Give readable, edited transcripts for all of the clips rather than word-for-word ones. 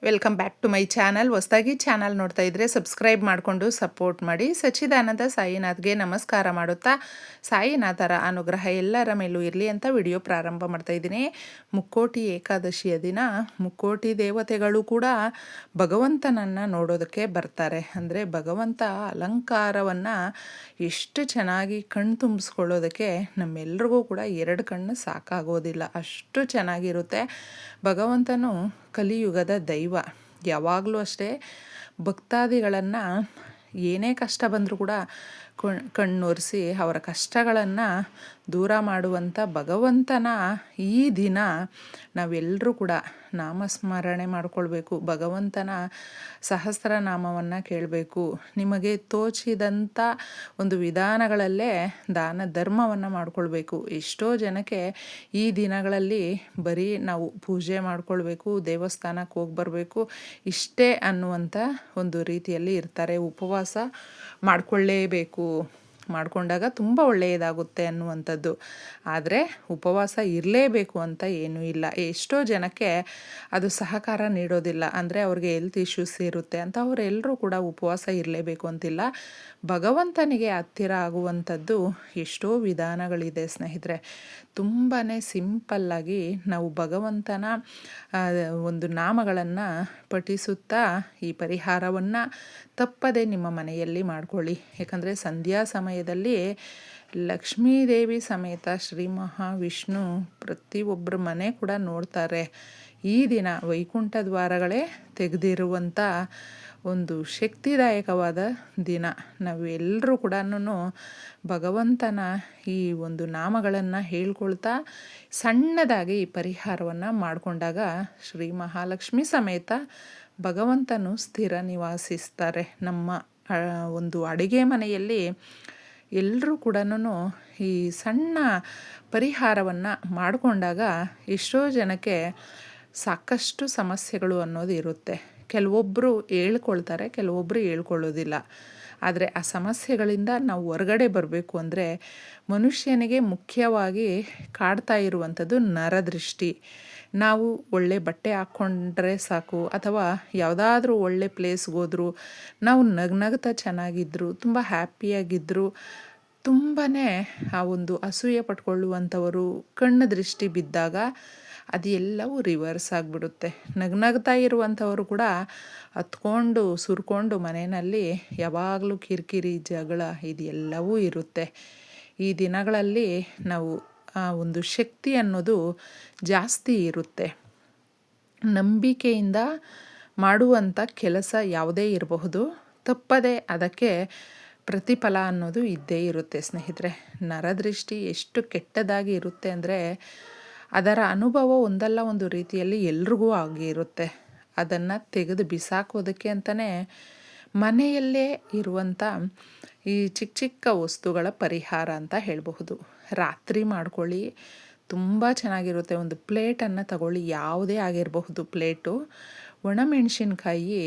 Welcome back to my channel. ಹೊಸದಾಗಿ channel ನೋಡ್ತಾ ಇದ್ದರೆ ಸಬ್ಸ್ಕ್ರೈಬ್ ಮಾಡಿಕೊಂಡು ಸಪೋರ್ಟ್ ಮಾಡಿ. ಸಚ್ಚಿದಾನಂದ ಸಾಯಿನಾಥ್ಗೆ ನಮಸ್ಕಾರ ಮಾಡುತ್ತಾ ಸಾಯಿನಾಥರ ಅನುಗ್ರಹ ಎಲ್ಲರ ಮೇಲೂ ಇರಲಿ ಅಂತ ವಿಡಿಯೋ ಪ್ರಾರಂಭ ಮಾಡ್ತಾ ಇದ್ದೀನಿ. ಮುಕ್ಕೋಟಿ ಏಕಾದಶಿಯ ದಿನ ಮುಕ್ಕೋಟಿ ದೇವತೆಗಳು ಕೂಡ ಭಗವಂತನನ್ನು ನೋಡೋದಕ್ಕೆ ಬರ್ತಾರೆ. ಅಂದರೆ ಭಗವಂತ ಅಲಂಕಾರವನ್ನು ಎಷ್ಟು ಚೆನ್ನಾಗಿ ಕಣ್ಣು ತುಂಬಿಸ್ಕೊಳ್ಳೋದಕ್ಕೆ ನಮ್ಮೆಲ್ರಿಗೂ ಕೂಡ ಎರಡು ಕಣ್ಣು ಸಾಕಾಗೋದಿಲ್ಲ, ಅಷ್ಟು ಚೆನ್ನಾಗಿರುತ್ತೆ. ಭಗವಂತನು ಕಲಿಯುಗದ ದೈವ. ಯಾವಾಗಲೂ ಅಷ್ಟೇ ಭಕ್ತಾದಿಗಳನ್ನು ಏನೇ ಕಷ್ಟ ಬಂದರೂ ಕೂಡ ಕಣ್ಣೊರೆಸಿ ಅವರ ಕಷ್ಟಗಳನ್ನು ದೂರ ಮಾಡುವಂಥ ಭಗವಂತನ ಈ ದಿನ ನಾವೆಲ್ಲರೂ ಕೂಡ ನಾಮಸ್ಮರಣೆ ಮಾಡಿಕೊಳ್ಬೇಕು. ಭಗವಂತನ ಸಹಸ್ರನಾಮವನ್ನು ಕೇಳಬೇಕು. ನಿಮಗೆ ತೋಚಿದಂಥ ಒಂದು ವಿಧಾನಗಳಲ್ಲೇ ದಾನ ಧರ್ಮವನ್ನು ಮಾಡಿಕೊಳ್ಬೇಕು. ಎಷ್ಟೋ ಜನಕ್ಕೆ ಈ ದಿನಗಳಲ್ಲಿ ಬರೀ ನಾವು ಪೂಜೆ ಮಾಡಿಕೊಳ್ಬೇಕು, ದೇವಸ್ಥಾನಕ್ಕೆ ಹೋಗಿ ಬರಬೇಕು ಇಷ್ಟೇ ಅನ್ನುವಂಥ ಒಂದು ರೀತಿಯಲ್ಲಿ ಇರ್ತಾರೆ. ಉಪವಾಸ ಮಾಡಿಕೊಳ್ಳೇಬೇಕು, ಮಾಡಿಕೊಂಡಾಗ ತುಂಬ ಒಳ್ಳೆಯದಾಗುತ್ತೆ ಅನ್ನುವಂಥದ್ದು. ಆದರೆ ಉಪವಾಸ ಇರಲೇಬೇಕು ಅಂತ ಏನೂ ಇಲ್ಲ. ಎಷ್ಟೋ ಜನಕ್ಕೆ ಅದು ಸಹಕಾರ ನೀಡೋದಿಲ್ಲ. ಅಂದರೆ ಅವ್ರಿಗೆ ಹೆಲ್ತ್ ಇಶ್ಯೂಸ್ ಇರುತ್ತೆ ಅಂತ ಅವರೆಲ್ಲರೂ ಕೂಡ ಉಪವಾಸ ಇರಲೇಬೇಕು ಅಂತಿಲ್ಲ. ಭಗವಂತನಿಗೆ ಹತ್ತಿರ ಆಗುವಂಥದ್ದು ಎಷ್ಟೋ ವಿಧಾನಗಳಿದೆ ಸ್ನೇಹಿತರೆ. ತುಂಬಾ ಸಿಂಪಲ್ಲಾಗಿ ನಾವು ಭಗವಂತನ ಒಂದು ನಾಮಗಳನ್ನು ಪಠಿಸುತ್ತಾ ಈ ಪರಿಹಾರವನ್ನು ತಪ್ಪದೆ ನಿಮ್ಮ ಮನೆಯಲ್ಲಿ ಮಾಡಿಕೊಳ್ಳಿ. ಯಾಕಂದರೆ ಸಂಧ್ಯಾ ಸಮಯದಲ್ಲಿ ಲಕ್ಷ್ಮೀದೇವಿ ಸಮೇತ ಶ್ರೀ ಮಹಾವಿಷ್ಣು ಪ್ರತಿಯೊಬ್ಬರ ಮನೆ ಕೂಡ ನೋಡ್ತಾರೆ. ಈ ದಿನ ವೈಕುಂಠ ದ್ವಾರಗಳೇ ತೆಗೆದಿರುವಂಥ ಒಂದು ಶಕ್ತಿದಾಯಕವಾದ ದಿನ. ನಾವೆಲ್ಲರೂ ಕೂಡ ಭಗವಂತನ ಈ ಒಂದು ನಾಮಗಳನ್ನು ಹೇಳ್ಕೊಳ್ತಾ ಸಣ್ಣದಾಗಿ ಈ ಪರಿಹಾರವನ್ನು ಮಾಡಿಕೊಂಡಾಗ ಶ್ರೀ ಮಹಾಲಕ್ಷ್ಮಿ ಸಮೇತ ಭಗವಂತನು ಸ್ಥಿರ ನಿವಾಸಿಸ್ತಾರೆ. ನಮ್ಮ ಒಂದು ಅಡುಗೆ ಮನೆಯಲ್ಲಿ ಎಲ್ಲರೂ ಕೂಡ ಈ ಸಣ್ಣ ಪರಿಹಾರವನ್ನು ಮಾಡಿಕೊಂಡಾಗ ಎಷ್ಟೋ ಜನಕ್ಕೆ ಸಾಕಷ್ಟು ಸಮಸ್ಯೆಗಳು ಅನ್ನೋದು ಇರುತ್ತೆ. ಕೆಲವೊಬ್ಬರು ಹೇಳ್ಕೊಳ್ತಾರೆ, ಕೆಲವೊಬ್ಬರು ಹೇಳ್ಕೊಳ್ಳೋದಿಲ್ಲ. ಆದರೆ ಆ ಸಮಸ್ಯೆಗಳಿಂದ ನಾವು ಹೊರಗಡೆ ಬರಬೇಕು ಅಂದರೆ ಮನುಷ್ಯನಿಗೆ ಮುಖ್ಯವಾಗಿ ಕಾಡ್ತಾ ಇರುವಂಥದ್ದು ನರದೃಷ್ಟಿ. ನಾವು ಒಳ್ಳೆ ಬಟ್ಟೆ ಹಾಕ್ಕೊಂಡ್ರೆ ಸಾಕು, ಅಥವಾ ಯಾವುದಾದ್ರೂ ಒಳ್ಳೆ ಪ್ಲೇಸ್ಗೆ ಹೋದ್ರು, ನಾವು ನಗ್ನಗ್ತಾ ಚೆನ್ನಾಗಿದ್ದರು, ತುಂಬ ಹ್ಯಾಪಿಯಾಗಿದ್ದರು, ತುಂಬಾ ಆ ಒಂದು ಅಸೂಯೆ ಪಟ್ಕೊಳ್ಳುವಂಥವರು ಕಣ್ಣು ದೃಷ್ಟಿ ಬಿದ್ದಾಗ ಅದೆಲ್ಲವೂ ರಿವರ್ಸ್ ಆಗಿಬಿಡುತ್ತೆ. ನಗ್ನಗ್ತಾ ಇರುವಂಥವರು ಕೂಡ ಹತ್ಕೊಂಡು ಸುರ್ಕೊಂಡು ಮನೆಯಲ್ಲಿ ಯಾವಾಗಲೂ ಕಿರಿಕಿರಿ ಜಗಳ ಇದೆಲ್ಲವೂ ಇರುತ್ತೆ. ಈ ದಿನಗಳಲ್ಲಿ ನಾವು ಆ ಒಂದು ಶಕ್ತಿ ಅನ್ನೋದು ಜಾಸ್ತಿ ಇರುತ್ತೆ. ನಂಬಿಕೆಯಿಂದ ಮಾಡುವಂಥ ಕೆಲಸ ಯಾವುದೇ ಇರಬಹುದು, ತಪ್ಪದೆ ಅದಕ್ಕೆ ಪ್ರತಿಫಲ ಅನ್ನೋದು ಇದ್ದೇ ಇರುತ್ತೆ ಸ್ನೇಹಿತರೆ. ನರದೃಷ್ಟಿ ಎಷ್ಟು ಕೆಟ್ಟದಾಗಿ ಇರುತ್ತೆ ಅಂದರೆ ಅದರ ಅನುಭವ ಒಂದಲ್ಲ ಒಂದು ರೀತಿಯಲ್ಲಿ ಎಲ್ರಿಗೂ ಆಗಿರುತ್ತೆ. ಅದನ್ನು ತೆಗೆದು ಬಿಸಾಕೋದಕ್ಕೆ ಅಂತಲೇ ಮನೆಯಲ್ಲೇ ಇರುವಂಥ ಈ ಚಿಕ್ಕ ಚಿಕ್ಕ ವಸ್ತುಗಳ ಪರಿಹಾರ ಅಂತ ಹೇಳಬಹುದು. ರಾತ್ರಿ ಮಾಡ್ಕೊಳ್ಳಿ, ತುಂಬ ಚೆನ್ನಾಗಿರುತ್ತೆ. ಒಂದು ಪ್ಲೇಟನ್ನು ತಗೊಳ್ಳಿ, ಯಾವುದೇ ಆಗಿರಬಹುದು ಪ್ಲೇಟು. ಒಣಮೆಣಸಿನ್ಕಾಯಿ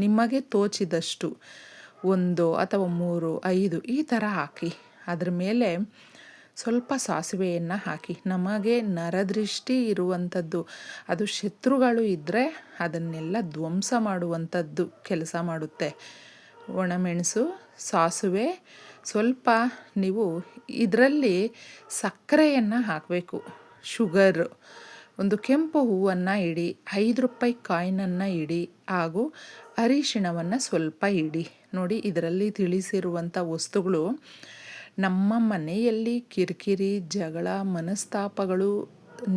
ನಿಮಗೆ ತೋಚಿದಷ್ಟು 1 ಅಥವಾ 3, 5 ಈ ಥರ ಹಾಕಿ, ಅದ್ರ ಮೇಲೆ ಸ್ವಲ್ಪ ಸಾಸಿವೆಯನ್ನು ಹಾಕಿ. ನಮಗೆ ನರದೃಷ್ಟಿ ಇರುವಂಥದ್ದು, ಅದು ಶತ್ರುಗಳು ಇದ್ದರೆ ಅದನ್ನೆಲ್ಲ ಧ್ವಂಸ ಮಾಡುವಂಥದ್ದು ಕೆಲಸ ಮಾಡುತ್ತೆ. ಒಣಮೆಣಸು, ಸಾಸಿವೆ, ಸ್ವಲ್ಪ ನೀವು ಇದರಲ್ಲಿ ಸಕ್ಕರೆಯನ್ನು ಹಾಕಬೇಕು, ಶುಗರು, ಒಂದು ಕೆಂಪು ಹೂವನ್ನು ಇಡಿ, 5 ರೂಪಾಯಿ ಕಾಯಿನನ್ನು ಇಡಿ, ಹಾಗೂ ಅರಿಶಿಣವನ್ನು ಸ್ವಲ್ಪ ಇಡಿ. ನೋಡಿ, ಇದರಲ್ಲಿ ತಿಳಿಸಿರುವಂಥ ವಸ್ತುಗಳು ನಮ್ಮ ಮನೆಯಲ್ಲಿ ಕಿರಿಕಿರಿ ಜಗಳ ಮನಸ್ತಾಪಗಳು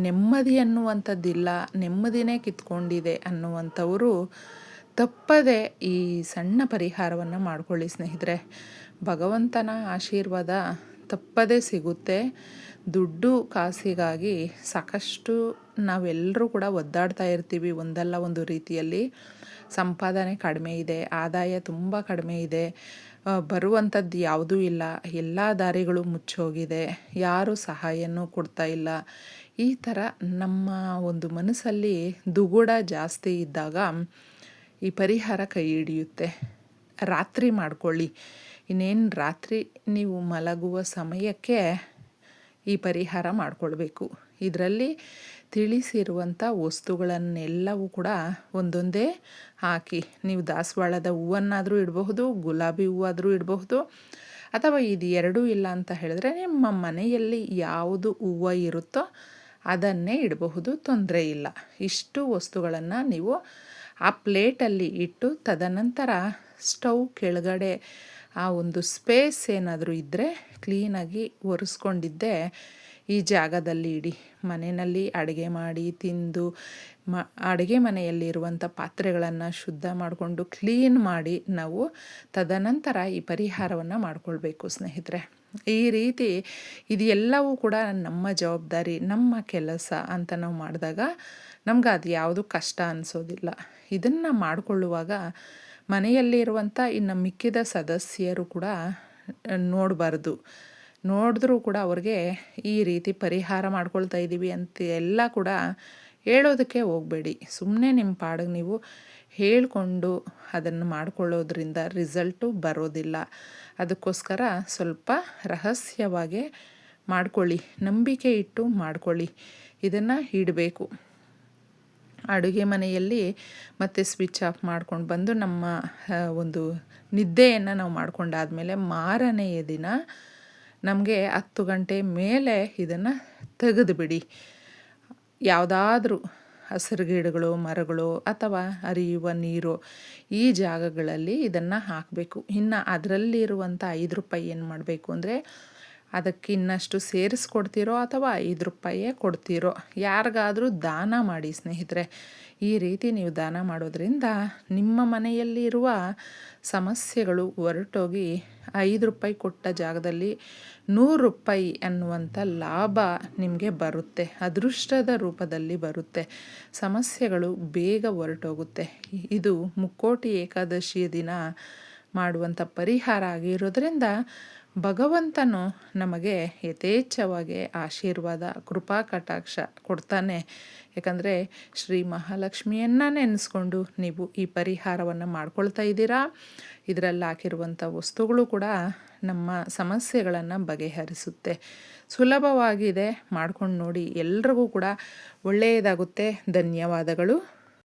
ನೆಮ್ಮದಿ ಅನ್ನುವಂಥದ್ದಿಲ್ಲ, ನೆಮ್ಮದಿನೇ ಕಿತ್ಕೊಂಡಿದೆ ಅನ್ನುವಂಥವರು ತಪ್ಪದೆ ಈ ಸಣ್ಣ ಪರಿಹಾರವನ್ನು ಮಾಡಿಕೊಳ್ಳಿ ಸ್ನೇಹಿತರೆ. ಭಗವಂತನ ಆಶೀರ್ವಾದ ತಪ್ಪದೇ ಸಿಗುತ್ತೆ. ದುಡ್ಡು ಕಾಸಿಗಾಗಿ ಸಾಕಷ್ಟು ನಾವೆಲ್ಲರೂ ಕೂಡ ಒದ್ದಾಡ್ತಾ ಇರ್ತೀವಿ. ಒಂದಲ್ಲ ಒಂದು ರೀತಿಯಲ್ಲಿ ಸಂಪಾದನೆ ಕಡಿಮೆ ಇದೆ, ಆದಾಯ ತುಂಬ ಕಡಿಮೆ ಇದೆ, ಬರುವಂಥದ್ದು ಯಾವುದೂ ಇಲ್ಲ, ಎಲ್ಲ ದಾರಿಗಳು ಮುಚ್ಚೋಗಿದೆ, ಯಾರೂ ಸಹಾಯನೂ ಕೊಡ್ತಾ ಇಲ್ಲ. ಈ ಥರ ನಮ್ಮ ಒಂದು ಮನಸ್ಸಲ್ಲಿ ದುಗುಡ ಜಾಸ್ತಿ ಇದ್ದಾಗ ಈ ಪರಿಹಾರ ಕೈ ಹಿಡಿಯುತ್ತೆ. ರಾತ್ರಿ ಮಾಡಿಕೊಳ್ಳಿ. ಇನ್ನೇನು ರಾತ್ರಿ ನೀವು ಮಲಗುವ ಸಮಯಕ್ಕೆ ಈ ಪರಿಹಾರ ಮಾಡಿಕೊಳ್ಬೇಕು. ಇದರಲ್ಲಿ ತಿಳಿಸಿರುವಂಥ ವಸ್ತುಗಳನ್ನೆಲ್ಲವೂ ಕೂಡ ಒಂದೊಂದೇ ಹಾಕಿ, ನೀವು ದಾಸವಾಳದ ಹೂವನ್ನಾದರೂ ಇಡಬಹುದು, ಗುಲಾಬಿ ಹೂವಾದರೂ ಇಡಬಹುದು, ಅಥವಾ ಇದು ಎರಡೂ ಇಲ್ಲ ಅಂತ ಹೇಳಿದ್ರೆ ನಿಮ್ಮ ಮನೆಯಲ್ಲಿ ಯಾವುದು ಹೂವು ಇರುತ್ತೋ ಅದನ್ನೇ ಇಡಬಹುದು, ತೊಂದರೆ ಇಲ್ಲ. ಇಷ್ಟು ವಸ್ತುಗಳನ್ನು ನೀವು ಆ ಪ್ಲೇಟಲ್ಲಿ ಇಟ್ಟು ತದನಂತರ ಸ್ಟವ್ ಕೆಳಗಡೆ ಆ ಒಂದು ಸ್ಪೇಸ್ ಏನಾದರೂ ಇದ್ದರೆ ಕ್ಲೀನಾಗಿ ಒರೆಸ್ಕೊಂಡಿದ್ದೆ ಈ ಜಾಗದಲ್ಲಿ ಇಡಿ. ಮನೆಯಲ್ಲಿ ಅಡುಗೆ ಮಾಡಿ ತಿಂದು ಅಡುಗೆ ಮನೆಯಲ್ಲಿರುವಂಥ ಪಾತ್ರೆಗಳನ್ನು ಶುದ್ಧ ಮಾಡಿಕೊಂಡು ಕ್ಲೀನ್ ಮಾಡಿ ನಾವು ತದನಂತರ ಈ ಪರಿಹಾರವನ್ನು ಮಾಡಿಕೊಳ್ಬೇಕು ಸ್ನೇಹಿತರೆ. ಈ ರೀತಿ ಇದು ಎಲ್ಲವೂ ಕೂಡ ನಮ್ಮ ಜವಾಬ್ದಾರಿ, ನಮ್ಮ ಕೆಲಸ ಅಂತ ನಾವು ಮಾಡಿದಾಗ ನಮ್ಗೆ ಅದು ಯಾವುದು ಕಷ್ಟ ಅನಿಸೋದಿಲ್ಲ. ಇದನ್ನು ಮಾಡಿಕೊಳ್ಳುವಾಗ ಮನೆಯಲ್ಲಿರುವಂಥ ಇನ್ನು ಮಿಕ್ಕಿದ ಸದಸ್ಯರು ಕೂಡ ನೋಡಬಾರ್ದು. ನೋಡಿದ್ರೂ ಕೂಡ ಅವ್ರಿಗೆ ಈ ರೀತಿ ಪರಿಹಾರ ಮಾಡ್ಕೊಳ್ತಾ ಇದ್ದೀವಿ ಅಂತ ಎಲ್ಲ ಕೂಡ ಹೇಳೋದಕ್ಕೆ ಹೋಗಬೇಡಿ. ಸುಮ್ಮನೆ ನಿಮ್ಮ ಪಾಡಿಗೆ ನೀವು ಹೇಳಿಕೊಂಡು ಅದನ್ನು ಮಾಡಿಕೊಳ್ಳೋದ್ರಿಂದ ರಿಸಲ್ಟು ಬರೋದಿಲ್ಲ. ಅದಕ್ಕೋಸ್ಕರ ಸ್ವಲ್ಪ ರಹಸ್ಯವಾಗಿ ಮಾಡ್ಕೊಳ್ಳಿ, ನಂಬಿಕೆ ಇಟ್ಟು ಮಾಡ್ಕೊಳ್ಳಿ. ಇದನ್ನು ಇಡಬೇಕು ಅಡುಗೆ ಮನೆಯಲ್ಲಿ. ಮತ್ತು ಸ್ವಿಚ್ ಆಫ್ ಮಾಡ್ಕೊಂಡು ಬಂದು ನಮ್ಮ ಒಂದು ನಿದ್ದೆಯನ್ನು ನಾವು ಮಾಡ್ಕೊಂಡಾದಮೇಲೆ ಮಾರನೆಯ ದಿನ ನಮಗೆ 10 ಗಂಟೆ ಮೇಲೆ ಇದನ್ನು ತೆಗೆದುಬಿಡಿ. ಯಾವುದಾದ್ರೂ ಹಸಿರು ಗಿಡಗಳು, ಮರಗಳು ಅಥವಾ ಹರಿಯುವ ನೀರು ಈ ಜಾಗಗಳಲ್ಲಿ ಇದನ್ನು ಹಾಕಬೇಕು. ಇನ್ನು ಅದರಲ್ಲಿರುವಂಥ 5 ರೂಪಾಯಿ ಏನು ಮಾಡಬೇಕು ಅಂದರೆ ಅದಕ್ಕೆ ಇನ್ನಷ್ಟು ಸೇರಿಸ್ಕೊಡ್ತೀರೋ ಅಥವಾ 5 ರೂಪಾಯೇ ಕೊಡ್ತೀರೋ ಯಾರಿಗಾದರೂ ದಾನ ಮಾಡಿ ಸ್ನೇಹಿತರೆ. ಈ ರೀತಿ ನೀವು ದಾನ ಮಾಡೋದ್ರಿಂದ ನಿಮ್ಮ ಮನೆಯಲ್ಲಿರುವ ಸಮಸ್ಯೆಗಳು ಹೊರಟೋಗಿ 5 ರೂಪಾಯಿ ಕೊಟ್ಟ ಜಾಗದಲ್ಲಿ 100 ರೂಪಾಯಿ ಅನ್ನುವಂಥ ಲಾಭ ನಿಮಗೆ ಬರುತ್ತೆ, ಅದೃಷ್ಟದ ರೂಪದಲ್ಲಿ ಬರುತ್ತೆ. ಸಮಸ್ಯೆಗಳು ಬೇಗ ಹೊರಟೋಗುತ್ತೆ. ಇದು ಮುಕ್ಕೋಟಿ ಏಕಾದಶಿಯ ದಿನ ಮಾಡುವಂಥ ಪರಿಹಾರ ಆಗಿರೋದ್ರಿಂದ ಭಗವಂತನು ನಮಗೆ ಯಥೇಚ್ಛವಾಗಿ ಆಶೀರ್ವಾದ, ಕೃಪಾ ಕಟಾಕ್ಷ ಕೊಡ್ತಾನೆ. ಯಾಕಂದರೆ ಶ್ರೀ ಮಹಾಲಕ್ಷ್ಮಿಯನ್ನು ನೆನೆಸ್ಕೊಂಡು ನೀವು ಈ ಪರಿಹಾರವನ್ನು ಮಾಡ್ಕೊಳ್ತಾ ಇದ್ದೀರಾ. ಇದರಲ್ಲಿ ಹಾಕಿರುವಂಥ ವಸ್ತುಗಳು ಕೂಡ ನಮ್ಮ ಸಮಸ್ಯೆಗಳನ್ನು ಬಗೆಹರಿಸುತ್ತೆ. ಸುಲಭವಾಗಿದೆ, ಮಾಡ್ಕೊಂಡು ನೋಡಿ, ಎಲ್ರಿಗೂ ಕೂಡ ಒಳ್ಳೆಯದಾಗುತ್ತೆ. ಧನ್ಯವಾದಗಳು.